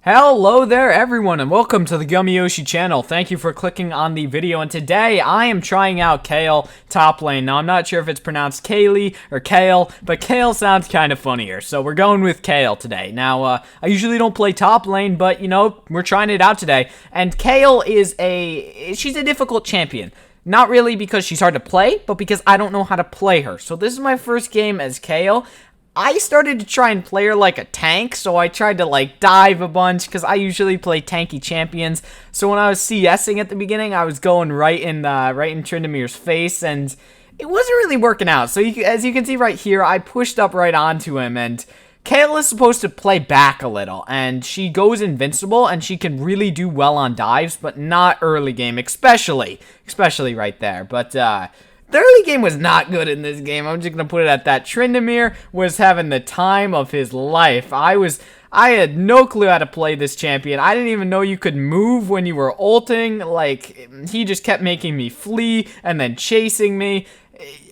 Hello there everyone and welcome to the Gummy Yoshi channel. Thank you for clicking on the video, and today I am trying out Kayle top lane. Now I'm not sure if it's pronounced Kayle or Kayle, but Kayle sounds kind of funnier, so we're going with Kayle today. Now I usually don't play top lane, but you know, we're trying it out today. And Kayle is she's a difficult champion. Not really because she's hard to play, but because I don't know how to play her. So this is my first game as Kayle. I started to try and play her like a tank, so I tried to like dive a bunch because I usually play tanky champions. So when I was CSing at the beginning, I was going right in Trindamere's face, and it wasn't really working out. So as you can see right here, I pushed up right onto him, and Kayle is supposed to play back a little, and she goes invincible, and she can really do well on dives, but not early game, especially right there. But the early game was not good in this game. I'm just going to put it at that. Trindamere was having the time of his life. I had no clue how to play this champion. I didn't even know you could move when you were ulting. Like, he just kept making me flee and then chasing me.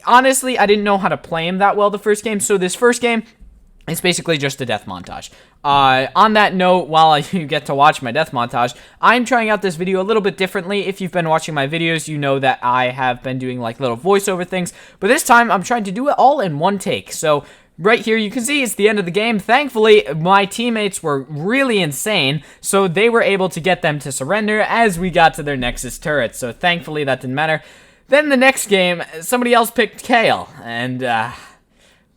Honestly, I didn't know how to play him that well the first game. So this first game, it's basically just a death montage. On that note, while you get to watch my death montage, I'm trying out this video a little bit differently. If you've been watching my videos, you know that I have been doing like little voiceover things, but this time I'm trying to do it all in one take. So right here, you can see it's the end of the game. Thankfully, my teammates were really insane, so they were able to get them to surrender as we got to their Nexus turrets. So thankfully, that didn't matter. Then the next game, somebody else picked Kayle, and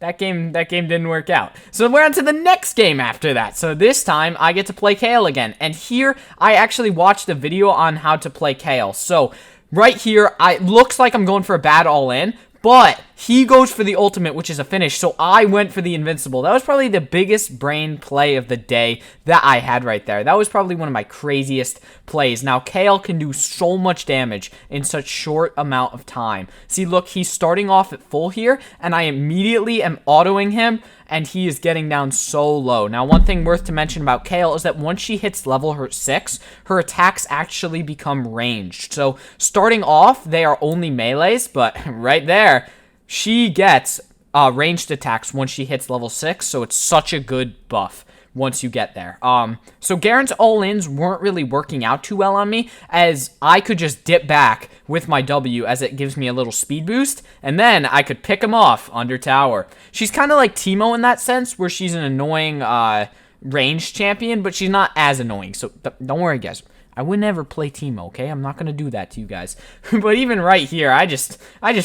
That game didn't work out. So we're on to the next game after that. So this time, I get to play Kayle again. And here, I actually watched a video on how to play Kayle. So right here, it looks like I'm going for a bad all-in, but he goes for the ultimate, which is a finish, so I went for the invincible. That was probably the biggest brain play of the day that I had right there. That was probably one of my craziest plays. Now, Kayle can do so much damage in such short amount of time. See, look, he's starting off at full here, and I immediately am autoing him, and he is getting down so low. Now, one thing worth to mention about Kayle is that once she hits level 6, her attacks actually become ranged. So, starting off, they are only melees, but right there, she gets ranged attacks once she hits level 6, so it's such a good buff once you get there. So Garen's all-ins weren't really working out too well on me, as I could just dip back with my W as it gives me a little speed boost, and then I could pick him off under tower. She's kind of like Teemo in that sense, where she's an annoying ranged champion, but she's not as annoying, so don't worry, guys. I would never play Teemo, okay? I'm not gonna do that to you guys. But even right here, I just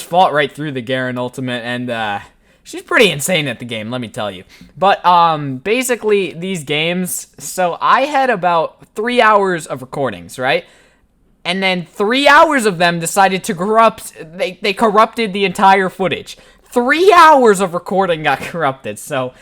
fought right through the Garen ultimate, and she's pretty insane at the game, let me tell you. But basically these games, so I had about 3 hours of recordings, right? And then 3 hours of them decided to corrupt. They corrupted the entire footage. 3 hours of recording got corrupted, so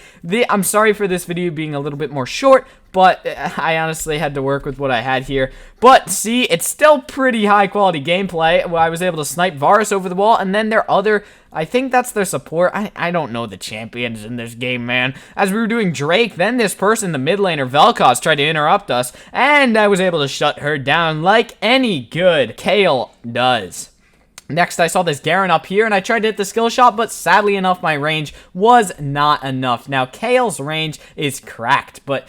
I'm sorry for this video being a little bit more short, but I honestly had to work with what I had here. But see, it's still pretty high quality gameplay. I was able to snipe Varus over the wall, and then their other, I think that's their support. I don't know the champions in this game, man. As we were doing Drake, then this person, the mid laner Vel'Koz, tried to interrupt us, and I was able to shut her down like any good Kayle does. Next, I saw this Garen up here, and I tried to hit the skill shot, but sadly enough, my range was not enough. Now, Kayle's range is cracked, but,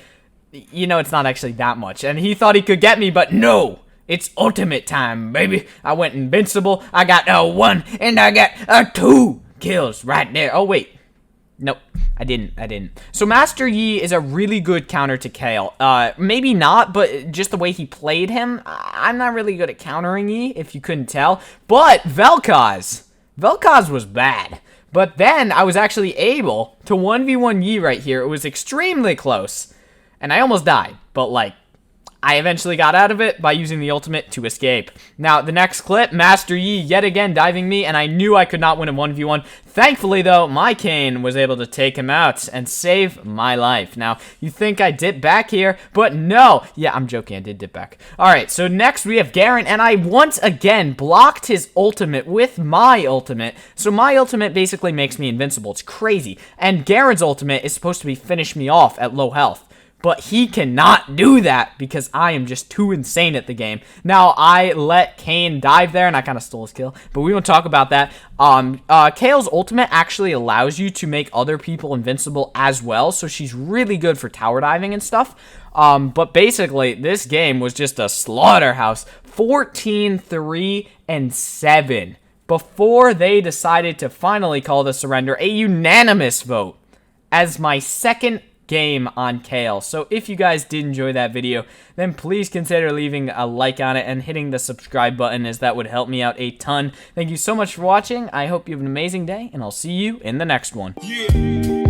you know, it's not actually that much. And he thought he could get me, but no! It's ultimate time, baby! I went invincible, I got a 1, and I got 2 kills right there. Oh, wait. Nope, I didn't. So Master Yi is a really good counter to Kayle. Maybe not, but just the way he played him, I'm not really good at countering Yi, if you couldn't tell. But Vel'Koz was bad. But then I was actually able to 1v1 Yi right here. It was extremely close, and I almost died. But like, I eventually got out of it by using the ultimate to escape. Now, the next clip, Master Yi yet again diving me, and I knew I could not win a 1v1. Thankfully, though, my Kayn was able to take him out and save my life. Now, you think I dipped back here, but no. Yeah, I'm joking, I did dip back. Alright, so next we have Garen, and I once again blocked his ultimate with my ultimate. So my ultimate basically makes me invincible. It's crazy. And Garen's ultimate is supposed to be finish me off at low health. but he cannot do that because I am just too insane at the game. Now, I let Kane dive there, and I kind of stole his kill, but we won't talk about that. Kayle's ultimate actually allows you to make other people invincible as well, so she's really good for tower diving and stuff. But basically, this game was just a slaughterhouse. 14, 3, and 7. Before they decided to finally call the surrender, a unanimous vote as my second game on Kayle. So if you guys did enjoy that video, then please consider leaving a like on it and hitting the subscribe button, as that would help me out a ton. Thank you so much for watching. I hope you have an amazing day, and I'll see you in the next one. Yeah.